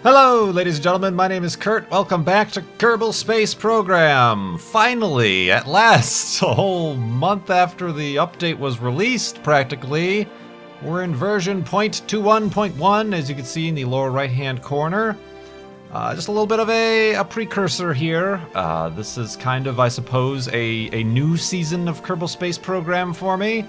Hello, ladies and gentlemen, my name is Kurt. Welcome back to Kerbal Space Program. Finally, at last, a whole month after the update was released, practically, we're in version 0.21.1, as you can see in the lower right-hand corner. Just a little bit of a precursor here. This is kind of, I suppose, a new season of Kerbal Space Program for me.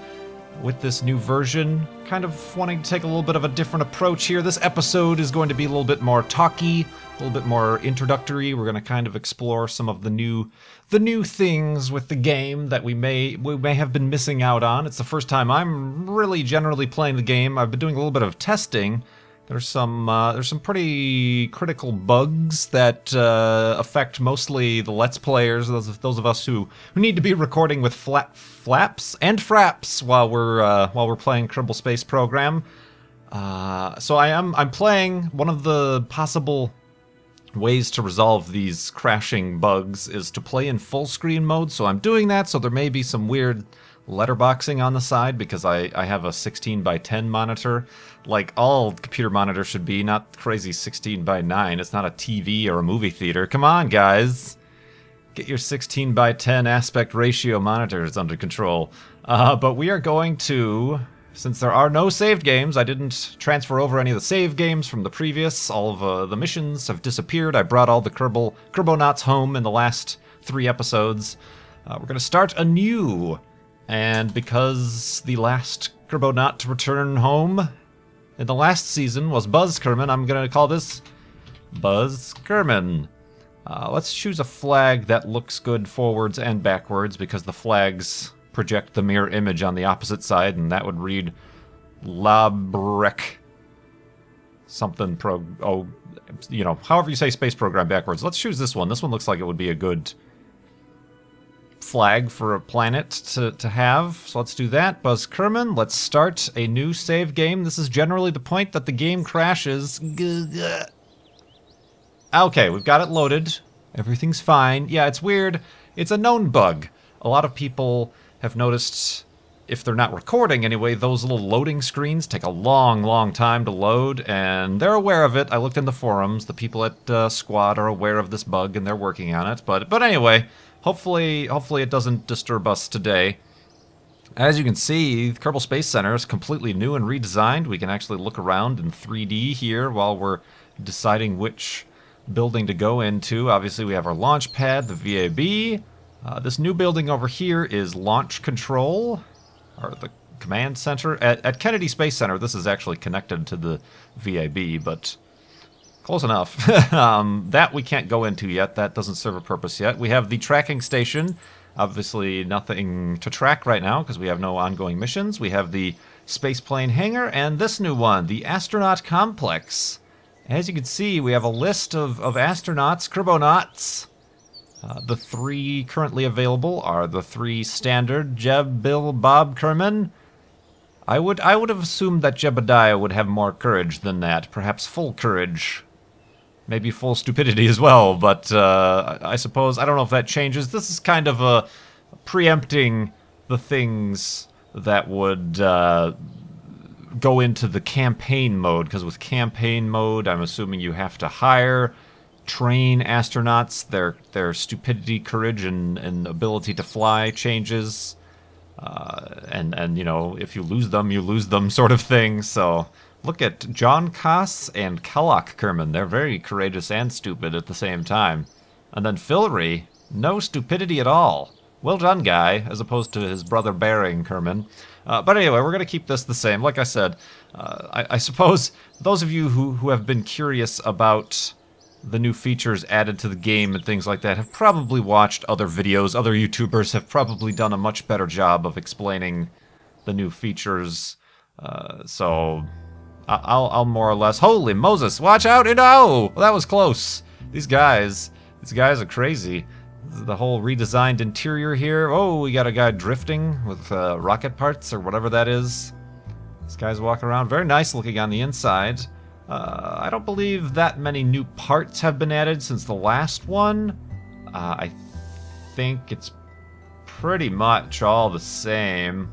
With this new version, kind of wanting to take a little bit of a different approach here. This episode is going to be a little bit more talky, a little bit more introductory. We're going to kind of explore some of the new things with the game that we may have been missing out on. It's the first time I'm really generally playing the game. I've been doing a little bit of testing. There's some pretty critical bugs that affect mostly the Let's Players, those of us who need to be recording with flaps and fraps while we're playing Kerbal Space Program. So I'm playing. One of the possible ways to resolve these crashing bugs is to play in full screen mode. So I'm doing that. So there may be some weird letterboxing on the side because I have a 16:10 monitor, like all computer monitors should be, not crazy 16:9. It's not a TV or a movie theater. Come on, guys. Get your 16:10 aspect ratio monitors under control. But we are going to, since there are no saved games, I didn't transfer over any of the save games from the previous. All of the missions have disappeared. I brought all the Kerbonauts home in the last 3 episodes. We're going to start anew. And because the last Kerbonaut to return home in the last season was Buzz Kerman, I'm going to call this Buzz Kerman. Let's choose a flag that looks good forwards and backwards, because the flags project the mirror image on the opposite side, and that would read Labrek something however you say space program backwards. Let's choose this one. This one looks like it would be a good flag for a planet to have. So let's do that. Buzz Kerman, let's start a new save game. This is generally the point that the game crashes. Okay, we've got it loaded. Everything's fine. Yeah, it's weird. It's a known bug. A lot of people have noticed, if they're not recording anyway, those little loading screens take a long time to load, and they're aware of it. I looked in the forums. The people at Squad are aware of this bug, and they're working on it. But anyway, hopefully it doesn't disturb us today. As you can see, the Kerbal Space Center is completely new and redesigned. We can actually look around in 3D here while we're deciding which building to go into. Obviously, we have our launch pad, the VAB. This new building over here is Launch Control, or the Command Center. At Kennedy Space Center, this is actually connected to the VAB, but close enough. That we can't go into yet. That doesn't serve a purpose yet. We have the tracking station. Obviously nothing to track right now because we have no ongoing missions. We have the spaceplane hangar and this new one, the astronaut complex. As you can see, we have a list of astronauts, Kerbonauts. The 3 currently available are the 3 standard, Jeb, Bill, Bob, Kerman. I would have assumed that Jebediah would have more courage than that, perhaps full courage. Maybe full stupidity as well, but I suppose, I don't know if that changes. This is kind of preempting the things that would go into the campaign mode, because with campaign mode, I'm assuming you have to train astronauts. Their stupidity, courage, and ability to fly changes. And you know, if you lose them sort of thing, so look at John Koss and Kellogg Kerman. They're very courageous and stupid at the same time. And then Fillory, no stupidity at all. Well done, guy, as opposed to his brother Baring Kerman. But anyway, we're going to keep this the same. Like I said, I suppose those of you who have been curious about the new features added to the game and things like that have probably watched other videos. Other YouTubers have probably done a much better job of explaining the new features. So I'll more or less... Holy Moses, watch out! No! Well, that was close. These guys are crazy. The whole redesigned interior here. Oh, we got a guy drifting with rocket parts or whatever that is. This guy's walking around. Very nice looking on the inside. I don't believe that many new parts have been added since the last one. I think it's pretty much all the same.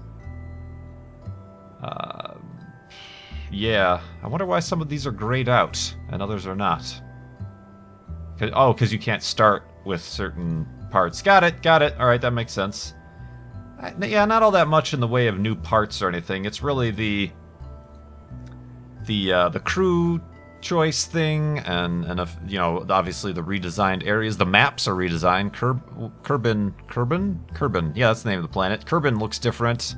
Yeah, I wonder why some of these are grayed out and others are not. Oh, because you can't start with certain parts. Got it, got it. Alright, that makes sense. Yeah, not all that much in the way of new parts or anything. It's really the crew choice thing, and you know, obviously the redesigned areas. The maps are redesigned. Kerbin. Yeah, that's the name of the planet. Kerbin looks different.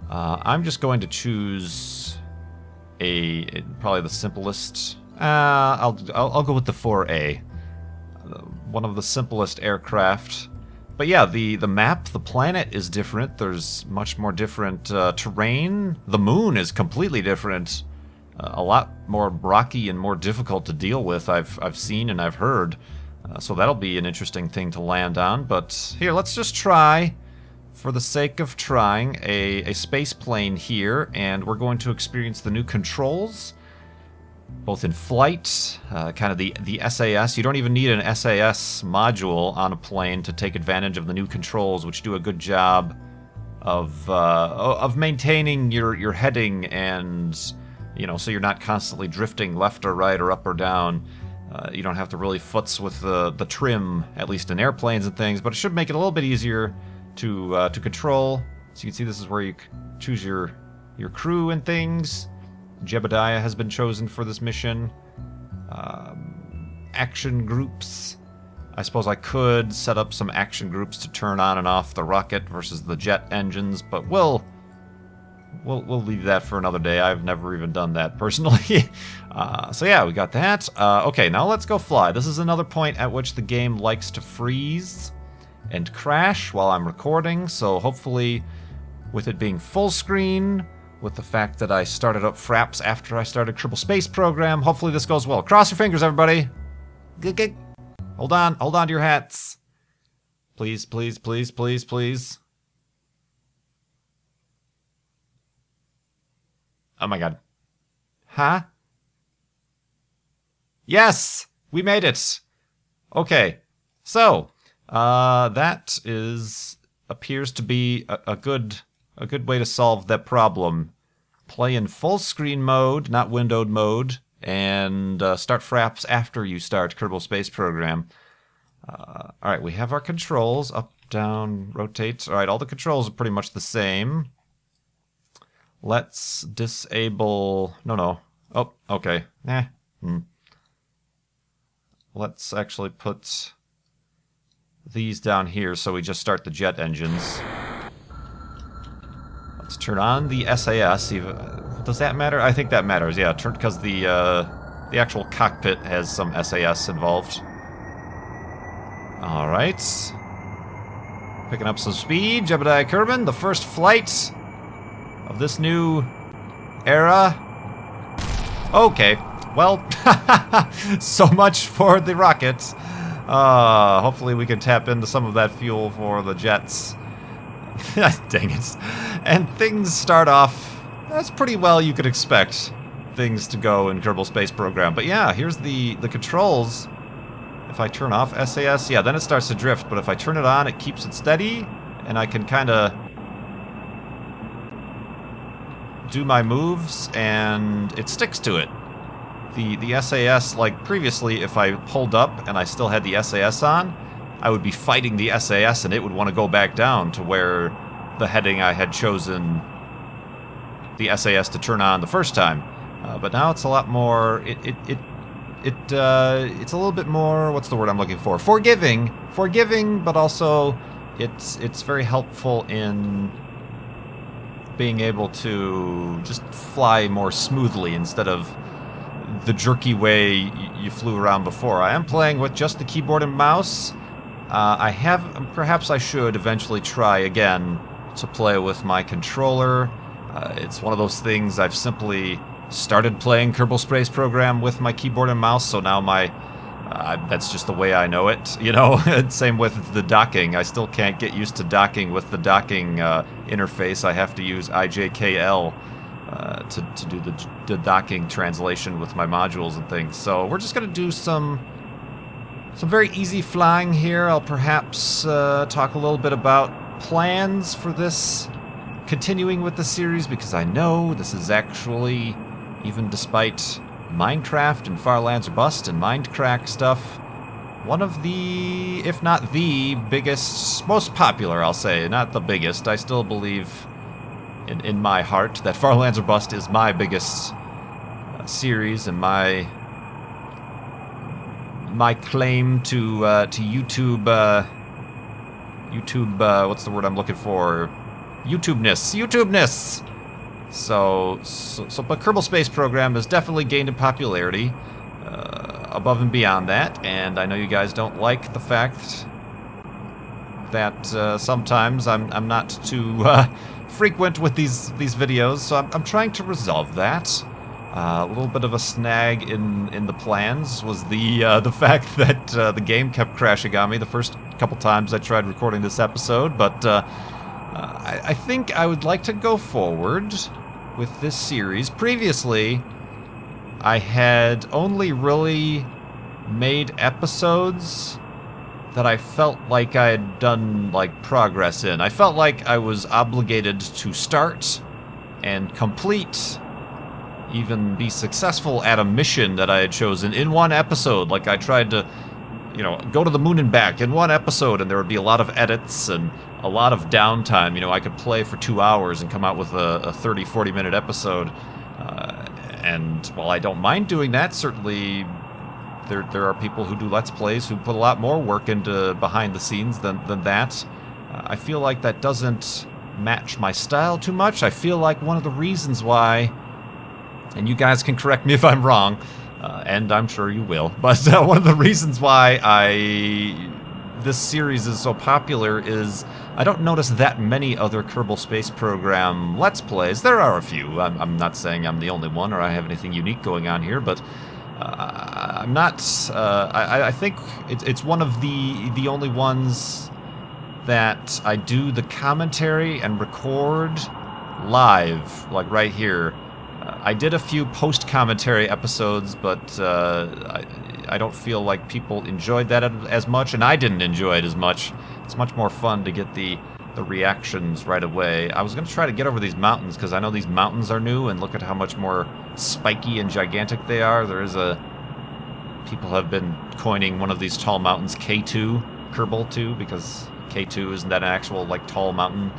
I'm just going to choose probably the simplest. I'll go with the 4A, one of the simplest aircraft. But yeah, the map, the planet is different. There's much more different terrain. The moon is completely different. A lot more rocky and more difficult to deal with, I've seen and I've heard. So that'll be an interesting thing to land on. But here, let's just try, for the sake of trying, a space plane here. And we're going to experience the new controls, both in flight, kind of the SAS. You don't even need an SAS module on a plane to take advantage of the new controls, which do a good job of maintaining your heading, and you know, so you're not constantly drifting left or right or up or down. You don't have to really futz with the trim, at least in airplanes and things, but it should make it a little bit easier to control. So you can see this is where you choose your crew and things. Jebediah has been chosen for this mission. Action groups. I suppose I could set up some action groups to turn on and off the rocket versus the jet engines, but we'll leave that for another day. I've never even done that personally. So yeah, we got that. Okay, now let's go fly. This is another point at which the game likes to freeze and crash while I'm recording, so hopefully with it being full screen, with the fact that I started up Fraps after I started Kerbal Space Program, hopefully this goes well. Cross your fingers, everybody. Good. Hold on to your hats. Please, please, please, please, please. Oh my god. Huh? Yes! We made it! Okay. So, that appears to be a good way to solve that problem. Play in full screen mode, not windowed mode, and start Fraps after you start Kerbal Space Program. Alright, we have our controls. Up, down, rotate. Alright, all the controls are pretty much the same. Let's disable... No. Oh, okay. Let's actually put these down here so we just start the jet engines. Let's turn on the SAS. Does that matter? I think that matters, yeah, because the actual cockpit has some SAS involved. Alright. Picking up some speed. Jebediah Kerbin, the first flight of this new era. Okay, well, so much for the rockets. Hopefully we can tap into some of that fuel for the jets. Dang it. And things start off, that's pretty well you could expect things to go in Kerbal Space Program. But yeah, here's the controls. If I turn off SAS, yeah, then it starts to drift. But if I turn it on, it keeps it steady, and I can kind of do my moves, and it sticks to it. The SAS, like previously, if I pulled up and I still had the SAS on, I would be fighting the SAS, and it would want to go back down to where the heading I had chosen the SAS to turn on the first time. But now it's a lot more. It's a little bit more. What's the word I'm looking for? Forgiving, but also it's very helpful in being able to just fly more smoothly instead of the jerky way you flew around before. I am playing with just the keyboard and mouse. Perhaps I should eventually try again to play with my controller. It's one of those things I've simply started playing Kerbal Space Program with my keyboard and mouse, so now that's just the way I know it, you know? Same with the docking. I still can't get used to docking with the docking interface. I have to use IJKL to do the docking translation with my modules and things. So we're just going to do some very easy flying here. I'll perhaps talk a little bit about plans for this, continuing with the series, because I know this is actually even despite Minecraft and Far Lands or Bust and Mindcrack stuff, one of the, if not the biggest, most popular, I'll say, not the biggest. I still believe in my heart that Far Lands or Bust is my biggest series and my claim to YouTube, what's the word I'm looking for? YouTubeness. So but Kerbal Space Program has definitely gained in popularity above and beyond that, and I know you guys don't like the fact that sometimes I'm not too frequent with these videos, so I'm trying to resolve that. A little bit of a snag in the plans was the fact that the game kept crashing on me the first couple times I tried recording this episode, but I think I would like to go forward with this series. Previously, I had only really made episodes that I felt like I had done, like, progress in. I felt like I was obligated to start and complete, even be successful at a mission that I had chosen in one episode. Like, I tried to, you know, go to the moon and back in one episode, and there would be a lot of edits and a lot of downtime. You know, I could play for 2 hours and come out with a 30, 40-minute episode. And while I don't mind doing that, certainly there are people who do Let's Plays who put a lot more work into behind the scenes than that. I feel like that doesn't match my style too much. I feel like one of the reasons why, and you guys can correct me if I'm wrong, and I'm sure you will, but one of the reasons why this series is so popular is I don't notice that many other Kerbal Space Program Let's Plays. There are a few. I'm not saying I'm the only one or I have anything unique going on here, but I'm not. I think it's one of the only ones that I do the commentary and record live, like right here. I did a few post-commentary episodes, but I don't feel like people enjoyed that as much, and I didn't enjoy it as much. It's much more fun to get the reactions right away. I was going to try to get over these mountains, because I know these mountains are new, and look at how much more spiky and gigantic they are. There is people have been coining one of these tall mountains K2, Kerbal 2, because K2 isn't that an actual, like, tall mountain.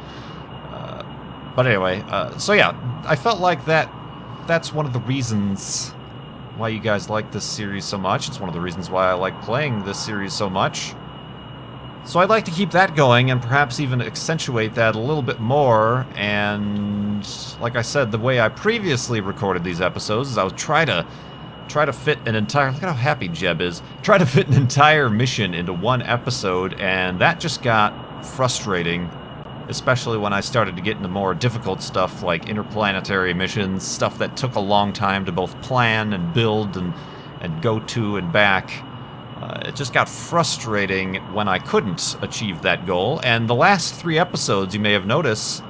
But anyway, so yeah, I felt like that's one of the reasons why you guys like this series so much. It's one of the reasons why I like playing this series so much. So I'd like to keep that going and perhaps even accentuate that a little bit more. And like I said, the way I previously recorded these episodes is I would try to fit an entire, look at how happy Jeb is, try to fit an entire mission into one episode, and that just got frustrating, especially when I started to get into more difficult stuff like interplanetary missions, stuff that took a long time to both plan and build and go to and back. It just got frustrating when I couldn't achieve that goal, and the last 3 episodes, you may have noticed,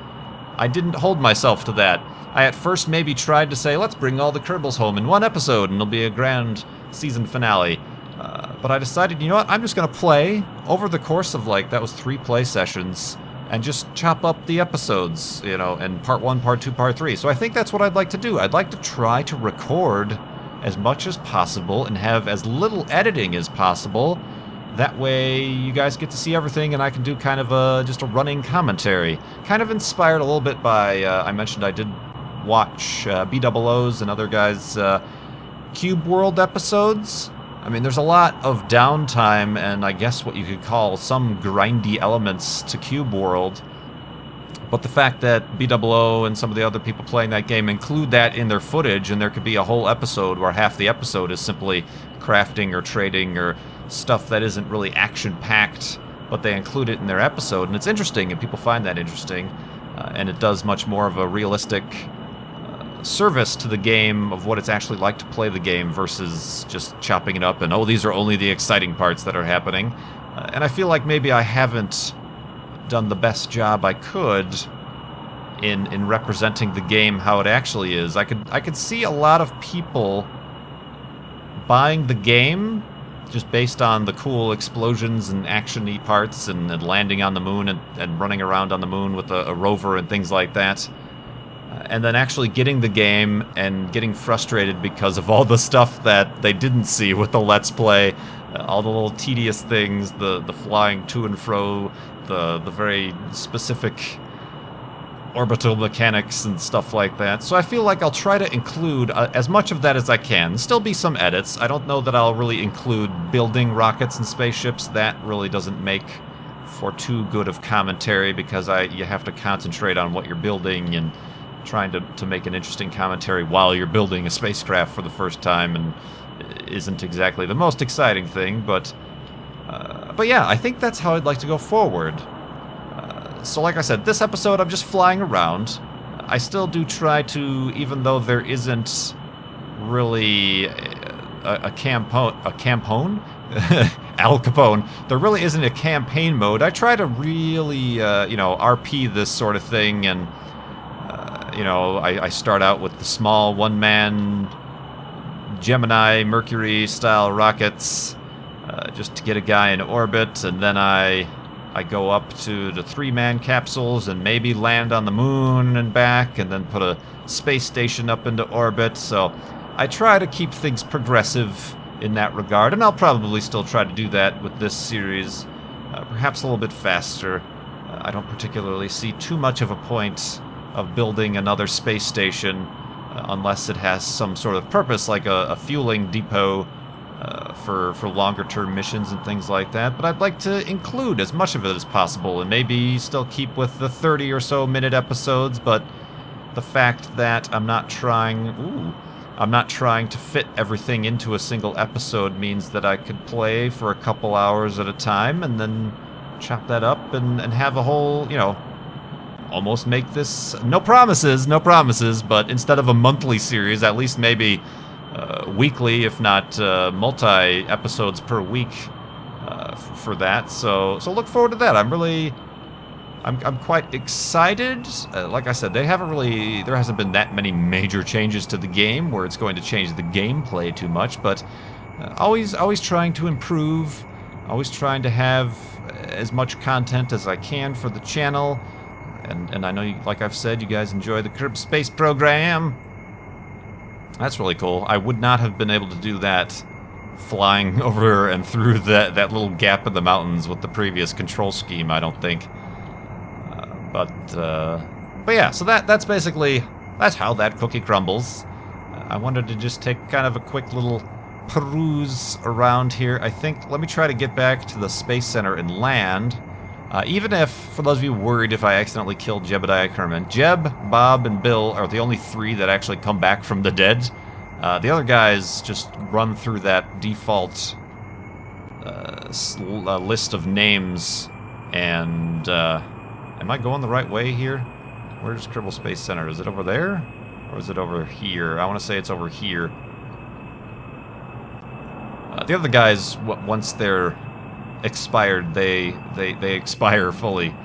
I didn't hold myself to that. I at first maybe tried to say, let's bring all the Kerbals home in one episode and it'll be a grand season finale. But I decided, you know what, I'm just going to play over the course of, like, that was 3 play sessions, and just chop up the episodes, you know, and part 1, part 2, part 3. So I think that's what I'd like to do. I'd like to try to record as much as possible and have as little editing as possible. That way you guys get to see everything, and I can do kind of just a running commentary. Kind of inspired a little bit by, I mentioned I did watch BOO's and other guys' Cube World episodes. I mean, there's a lot of downtime and I guess what you could call some grindy elements to Cube World. But the fact that BOO and some of the other people playing that game include that in their footage, and there could be a whole episode where half the episode is simply crafting or trading or stuff that isn't really action-packed, but they include it in their episode, and it's interesting, and people find that interesting, and it does much more of a realistic service to the game of what it's actually like to play the game versus just chopping it up and, oh, these are only the exciting parts that are happening. And I feel like maybe I haven't done the best job I could in representing the game how it actually is. I could see a lot of people buying the game just based on the cool explosions and action-y parts and landing on the moon and running around on the moon with a rover and things like that. and then actually getting the game and getting frustrated because of all the stuff that they didn't see with the Let's Play. All the little tedious things, the flying to and fro, the very specific orbital mechanics and stuff like that. So I feel like I'll try to include as much of that as I can. Still be some edits. I don't know that I'll really include building rockets and spaceships. That really doesn't make for too good of commentary, because you have to concentrate on what you're building and trying to make an interesting commentary while you're building a spacecraft for the first time, and isn't exactly the most exciting thing, but yeah, I think that's how I'd like to go forward. So like I said, this episode I'm just flying around. I still do try to, even though there isn't really a campaign, Al Capone, there really isn't a campaign mode. I try to really, you know, RP this sort of thing, and, you know, I start out with the small one-man Gemini, Mercury-style rockets, just to get a guy in orbit, and then I go up to the 3-man capsules and maybe land on the moon and back, and then put a space station up into orbit. So I try to keep things progressive in that regard, and I'll probably still try to do that with this series, perhaps a little bit faster. I don't particularly see too much of a point of building another space station unless it has some sort of purpose, like a fueling depot for longer-term missions and things like that. But I'd like to include as much of it as possible, and maybe still keep with the 30 or so minute episodes. But the fact that I'm not trying to fit everything into a single episode means that I could play for a couple hours at a time, and then chop that up and have a whole, you know, almost make this, no promises, but instead of a monthly series, at least maybe weekly, if not multi-episodes per week for that. So look forward to that. I'm quite excited. Like I said, there hasn't been that many major changes to the game where it's going to change the gameplay too much, but always trying to improve, always trying to have as much content as I can for the channel. And I know, like I've said, you guys enjoy the Kerbal Space Program. That's really cool. I would not have been able to do that flying over and through that little gap in the mountains with the previous control scheme, I don't think. But yeah, so that's how that cookie crumbles. I wanted to just take kind of a quick little peruse around here. I think, let me try to get back to the Space Center and land. Even if, for those of you worried if I accidentally killed Jebediah Kerman, Jeb, Bob, and Bill are the only 3 that actually come back from the dead. The other guys just run through that default list of names, and am I going the right way here? Where's Kerbal Space Center? Is it over there? Or is it over here? I want to say it's over here. The other guys, once they're expired, they expire fully.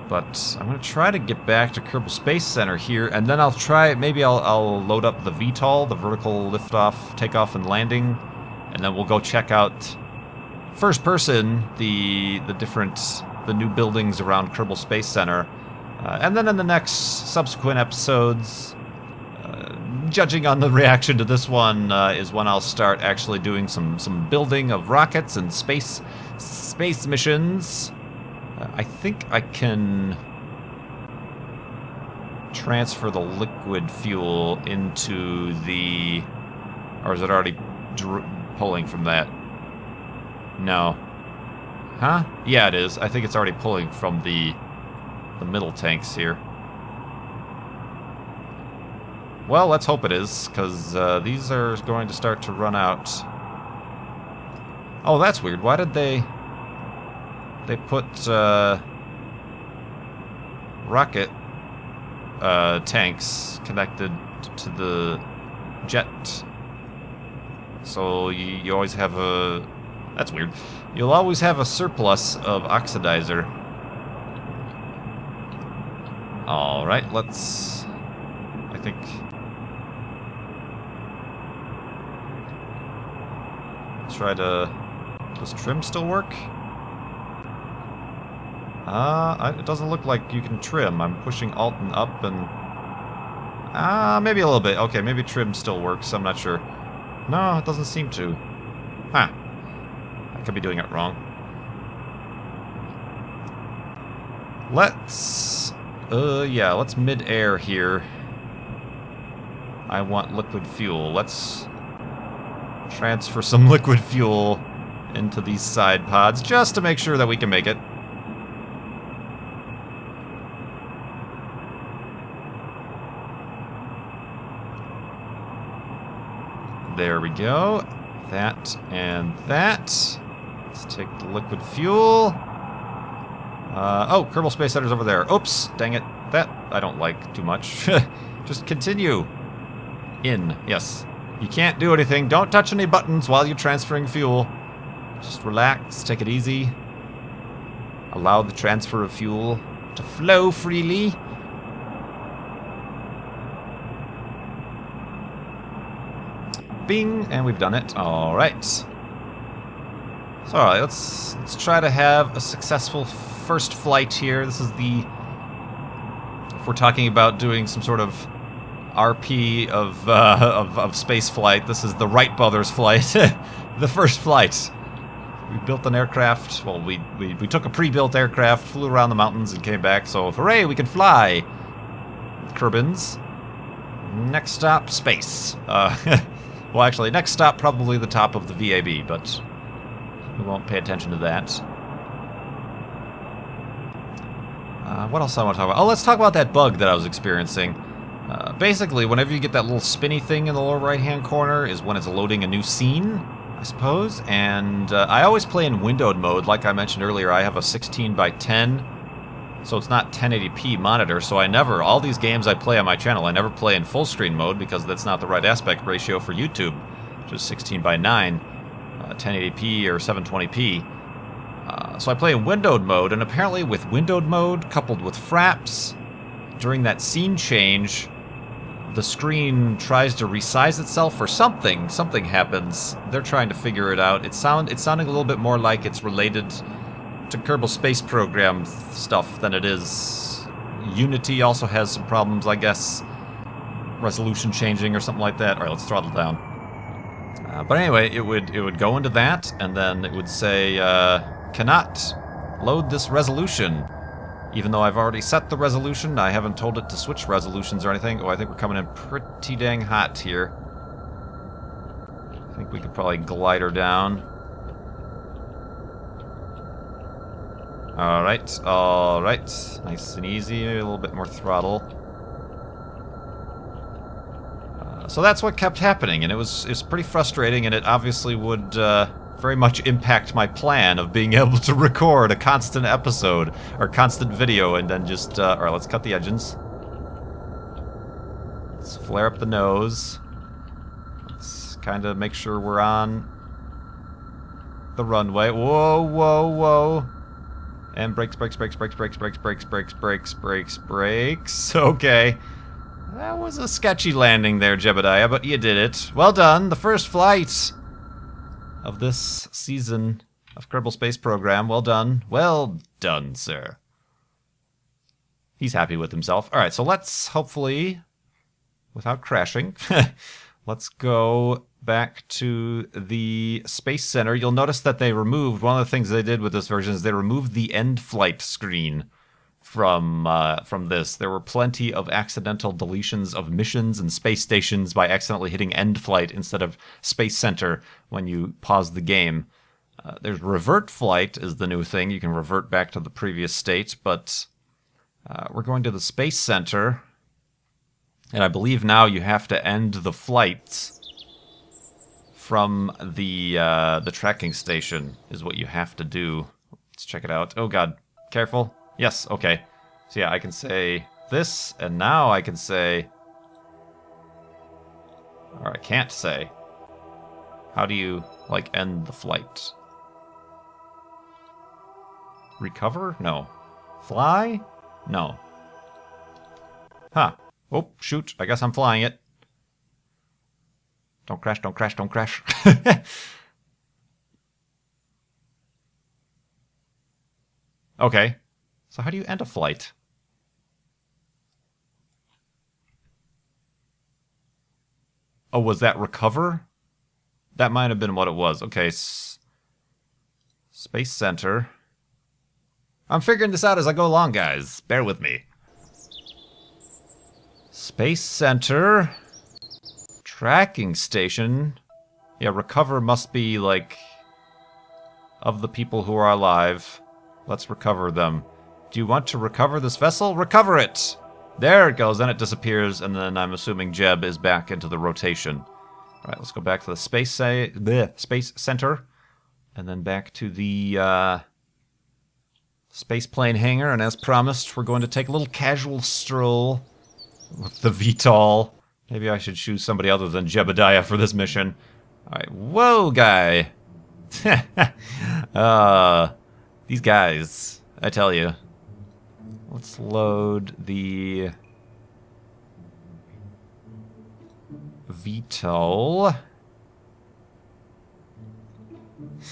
But I'm going to try to get back to Kerbal Space Center here, and then I'll try, maybe I'll load up the VTOL, the vertical liftoff, takeoff, and landing, and then we'll go check out first person the new buildings around Kerbal Space Center. And then in the next subsequent episodes, judging on the reaction to this one, is when I'll start actually doing some building of rockets and space missions. I think I can transfer the liquid fuel into the... Or is it already pulling from that? No. Huh? Yeah, it is. I think it's already pulling from the middle tanks here. Well, let's hope it is, because these are going to start to run out. Oh, that's weird. Why did they put rocket tanks connected to the jet? So you always have a... That's weird. You'll always have a surplus of oxidizer. Alright, let's... I think... Try to... Does trim still work? It doesn't look like you can trim. I'm pushing Alt and up, and Maybe a little bit. Okay, maybe trim still works. I'm not sure. No, it doesn't seem to. Huh. I could be doing it wrong. Let's... yeah, let's mid-air here. I want liquid fuel. Let's transfer some liquid fuel into these side pods just to make sure that we can make it. There we go. That and that. Let's take the liquid fuel. Oh, Kerbal Space Center's over there. Oops, dang it. That I don't like too much. Just continue. In, yes. You can't do anything. Don't touch any buttons while you're transferring fuel. Just relax, take it easy. Allow the transfer of fuel to flow freely. Bing, and we've done it. All right. So, all right, let's try to have a successful first flight here. This is the... If we're talking about doing some sort of RP of space flight, this is the Wright brothers flight. The first flight. We built an aircraft. Well, we took a pre-built aircraft, flew around the mountains, and came back. So, hooray, we can fly. Kerbins. Next stop, space. Well, actually, next stop, probably the top of the VAB, but we won't pay attention to that. What else I want to talk about? Oh, let's talk about that bug that I was experiencing. Basically, whenever you get that little spinny thing in the lower right-hand corner is when it's loading a new scene, I suppose. And I always play in windowed mode. Like I mentioned earlier, I have a 16 by 10, so it's not 1080p monitor. So I never, all these games I play on my channel, I never play in full screen mode because that's not the right aspect ratio for YouTube, which is 16 by 9, 1080p or 720p. So I play in windowed mode, and apparently with windowed mode coupled with fraps, during that scene change, the screen tries to resize itself or something. Something happens. They're trying to figure it out. It's sounding a little bit more like it's related to Kerbal Space Program stuff than it is. Unity also has some problems, I guess. Resolution changing or something like that. All right, let's throttle down. But anyway, it would go into that, and then it would say, cannot load this resolution. Even though I've already set the resolution, I haven't told it to switch resolutions or anything. Oh, I think we're coming in pretty dang hot here. I think we could probably glide her down. Alright, alright. Nice and easy, maybe a little bit more throttle. So that's what kept happening, and it was pretty frustrating, and it obviously would very much impact my plan of being able to record a constant episode, or constant video, and then just, alright, let's cut the engines. Let's flare up the nose. Let's kind of make sure we're on the runway. Whoa, whoa, whoa. And brakes, brakes, brakes, brakes, brakes, brakes, brakes, brakes, brakes, brakes, brakes. Okay. That was a sketchy landing there, Jebediah, but you did it. Well done. The first flight of this season of Kerbal Space Program. Well done. Well done, sir. He's happy with himself. All right, so let's hopefully, without crashing, let's go back to the Space Center. You'll notice that they removed, one of the things they did with this version is they removed the end flight screen from this. There were plenty of accidental deletions of missions and space stations by accidentally hitting end flight instead of Space Center when you pause the game. There's revert flight is the new thing. You can revert back to the previous state, but we're going to the Space Center, and I believe now you have to end the flights from the tracking station is what you have to do. Let's check it out. Oh god, careful. Yes, okay. So yeah, I can say this, and now I can say... Or I can't say. How do you, like, end the flight? Recover? No. Fly? No. Huh. Oh, shoot. I guess I'm flying it. Don't crash, don't crash, don't crash. Okay. So how do you end a flight? Oh, was that recover? That might have been what it was. Okay, Space Center. I'm figuring this out as I go along, guys. Bear with me. Space Center. Tracking station. Yeah, recover must be, like, of the people who are alive. Let's recover them. Do you want to recover this vessel? Recover it! There it goes, then it disappears, and then I'm assuming Jeb is back into the rotation. Alright, let's go back to the Space Center. And then back to the space plane hangar, and as promised, we're going to take a little casual stroll with the VTOL. Maybe I should choose somebody other than Jebediah for this mission. Alright, whoa, guy! These guys, I tell you. Let's load the VTOL.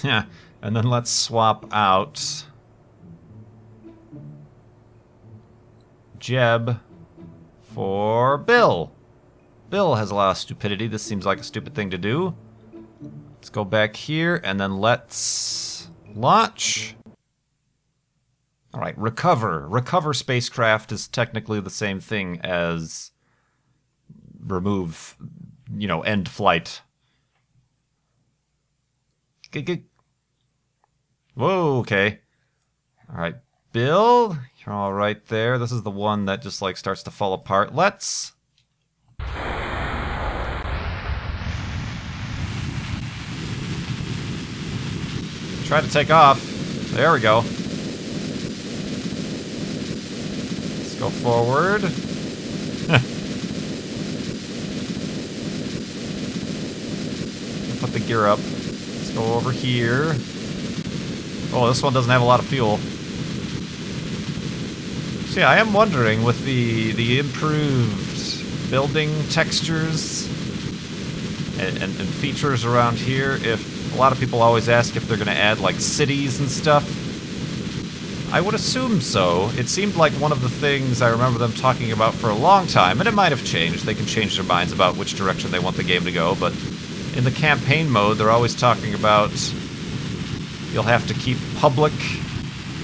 Yeah, and then let's swap out Jeb for Bill. Bill has a lot of stupidity. This seems like a stupid thing to do. Let's go back here, and then let's launch. Alright, recover. Recover spacecraft is technically the same thing as remove, you know, end flight. Whoa, okay. Alright, Bill, you're all right there. This is the one that just, like, starts to fall apart. Let's... try to take off. There we go. Go forward. Put the gear up. Let's go over here. Oh, this one doesn't have a lot of fuel. So yeah, I am wondering with the improved building textures and features around here, if a lot of people always ask if they're going to add like cities and stuff. I would assume so. It seemed like one of the things I remember them talking about for a long time, and it might have changed. They can change their minds about which direction they want the game to go, but in the campaign mode, they're always talking about you'll have to keep public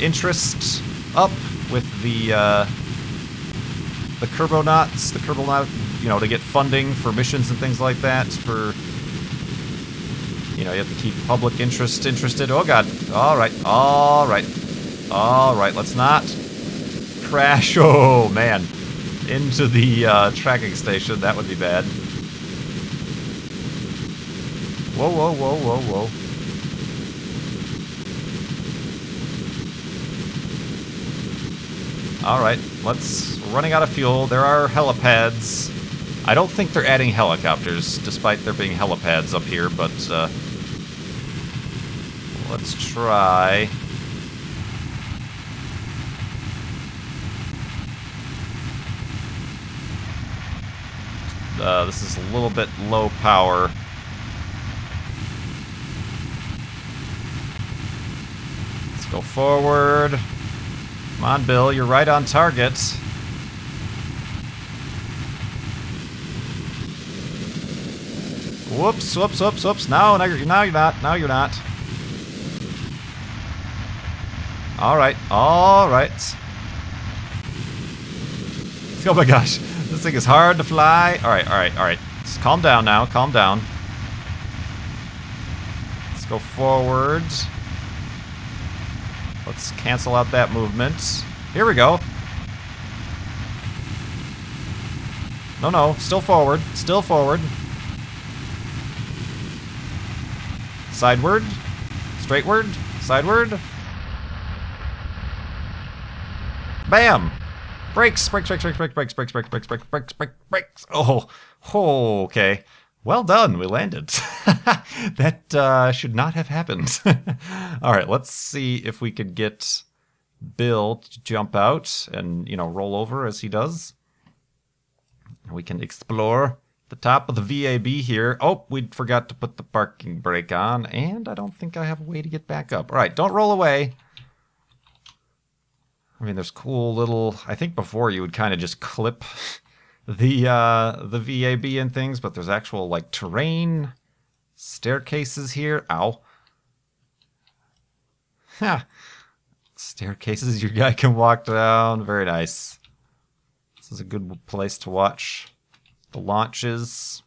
interest up with the Kerbonauts, you know, to get funding for missions and things like that. For, you know, you have to keep public interest interested. Oh god! All right, all right. Alright, let's not crash, oh man, into the tracking station. That would be bad. Whoa, whoa, whoa, whoa, whoa. Alright, running out of fuel. There are helipads. I don't think they're adding helicopters, despite there being helipads up here, but let's try... this is a little bit low power. Let's go forward. Come on, Bill, you're right on target. Whoops, whoops, whoops, whoops. No, you're not. No, you're not. Alright, alright. Oh my gosh. This thing is hard to fly. Alright, alright, alright. Just calm down now. Calm down. Let's go forward. Let's cancel out that movement. Here we go. No, no. Still forward. Still forward. Sideward. Straightward. Sideward. Bam! Brakes, brakes, brakes, brakes, brakes, brakes, brakes, brakes, brakes, brakes, brakes, brakes, brakes. Oh, okay. Well done, we landed. That should not have happened. All right, let's see if we could get Bill to jump out and, you know, roll over as he does. We can explore the top of the VAB here. Oh, we forgot to put the parking brake on, and I don't think I have a way to get back up. All right, don't roll away. I mean, there's cool little... I think before you would kind of just clip the VAB and things, but there's actual like terrain, staircases here. Ow. Ha. Staircases your guy can walk down. Very nice. This is a good place to watch the launches.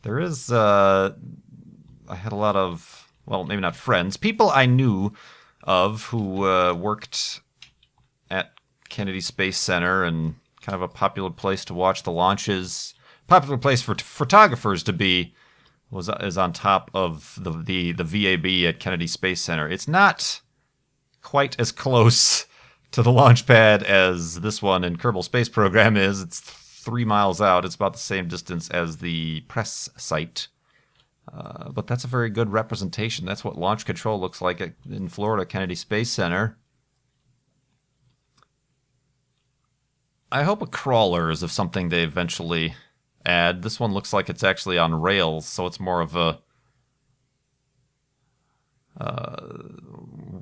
There is I had a lot of, well, maybe not friends, people I knew of who worked at Kennedy Space Center, and kind of a popular place to watch the launches. Popular place for photographers to be is on top of the VAB at Kennedy Space Center. It's not quite as close to the launch pad as this one in Kerbal Space Program is. It's 3 miles out. It's about the same distance as the press site. But that's a very good representation. That's what launch control looks like in Florida, Kennedy Space Center. I hope a crawler is of something they eventually add. This one looks like it's actually on rails, so it's more of a...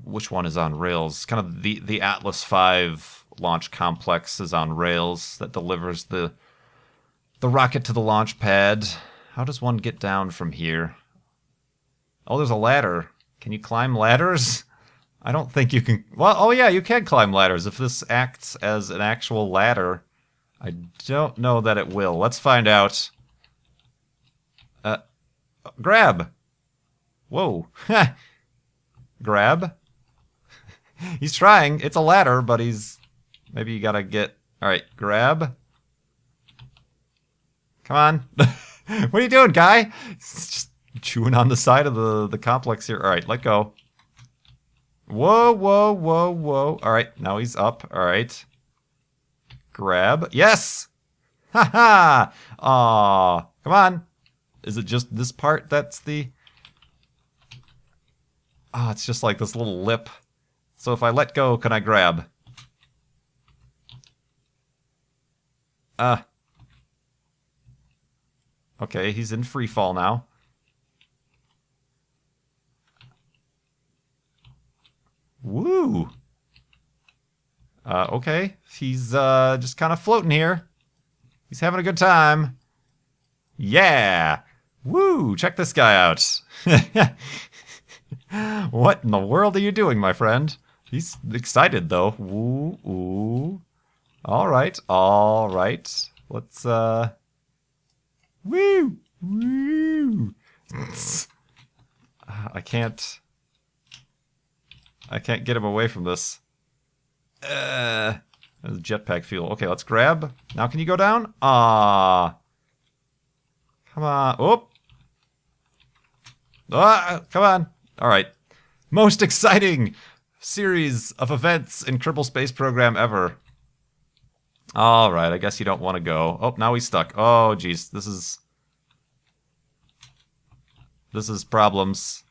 which one is on rails? Kind of the Atlas V launch complex is on rails that delivers the rocket to the launch pad. How does one get down from here? Oh, there's a ladder. Can you climb ladders? I don't think you can... Well, oh yeah, you can climb ladders if this acts as an actual ladder. I don't know that it will. Let's find out. Grab! Whoa. Grab? He's trying. It's a ladder, but he's... Maybe you gotta get... Alright, grab. Come on. What are you doing, guy? He's just chewing on the side of the complex here. Alright, let go. Whoa, whoa, whoa, whoa. Alright, now he's up. Alright. Grab. Yes! Ha-ha! Aw. Come on. Is it just this part that's the... Ah, it's just like this little lip. So if I let go, can I grab? Okay, he's in free fall now. Woo! Okay, he's just kind of floating here. He's having a good time. Yeah! Woo! Check this guy out. What in the world are you doing, my friend? He's excited, though. Woo, ooh. Alright, alright. Let's, Woo! Woo! I can't get him away from this. There's jetpack fuel. Okay, let's grab. Now can you go down? Ah. Come on. Oh. Ah, come on. Alright. Most exciting series of events in Kerbal Space Program ever. Alright, I guess you don't want to go. Oh, now he's stuck. Oh, jeez. This is problems.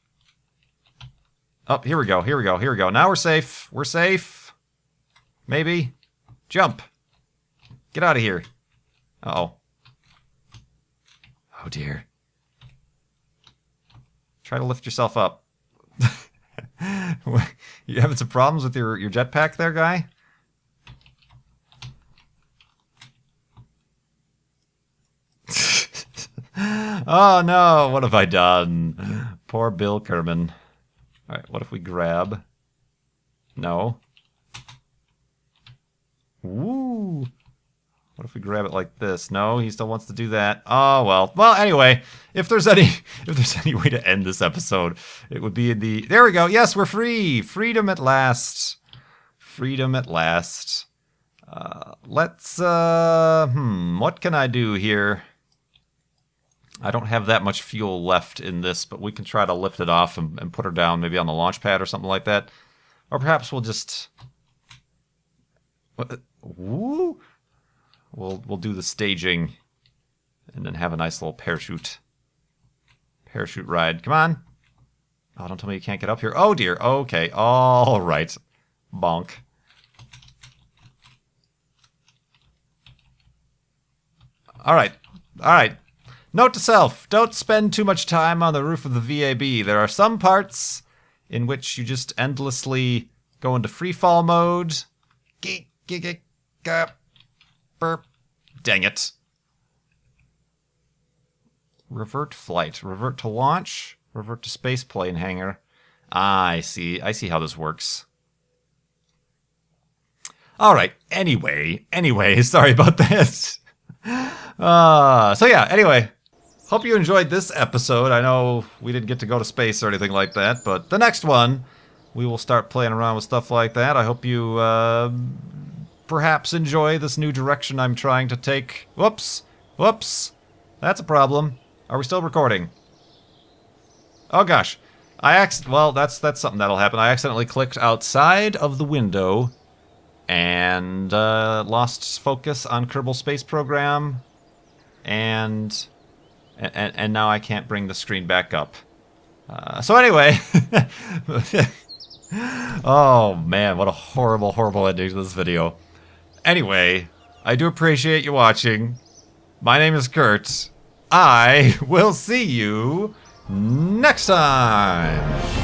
Oh, here we go, here we go, here we go. Now we're safe. We're safe. Maybe. Jump. Get out of here. Uh-oh. Oh, dear. Try to lift yourself up. You having some problems with your jetpack there, guy? Oh no, what have I done? Poor Bill Kerbin. Alright, what if we grab? No. Woo! What if we grab it like this? No, he still wants to do that. Oh well. Well, anyway, if there's any way to end this episode, it would be in the... There we go. Yes, we're free. Freedom at last. Freedom at last. Let's what can I do here? I don't have that much fuel left in this, but we can try to lift it off and put her down, maybe on the launch pad or something like that. Or perhaps we'll just... Woo! We'll do the staging and then have a nice little parachute ride. Come on. Oh, don't tell me you can't get up here. Oh, dear. Okay. All right. Bonk. All right. All right. Note to self, don't spend too much time on the roof of the VAB. There are some parts in which you just endlessly go into free fall mode. Burp. Dang it. Revert flight. Revert to launch. Revert to spaceplane hangar. Ah, I see. I see how this works. All right. Anyway, sorry about this. So yeah, anyway. Hope you enjoyed this episode. I know we didn't get to go to space or anything like that, but the next one, we will start playing around with stuff like that. I hope you perhaps enjoy this new direction I'm trying to take. Whoops. Whoops. That's a problem. Are we still recording? Oh gosh. Well, that's something that'll happen. I accidentally clicked outside of the window and lost focus on Kerbal Space Program, and now I can't bring the screen back up. So anyway, oh man, what a horrible, horrible ending to this video. Anyway, I do appreciate you watching. My name is Kurt. I will see you next time.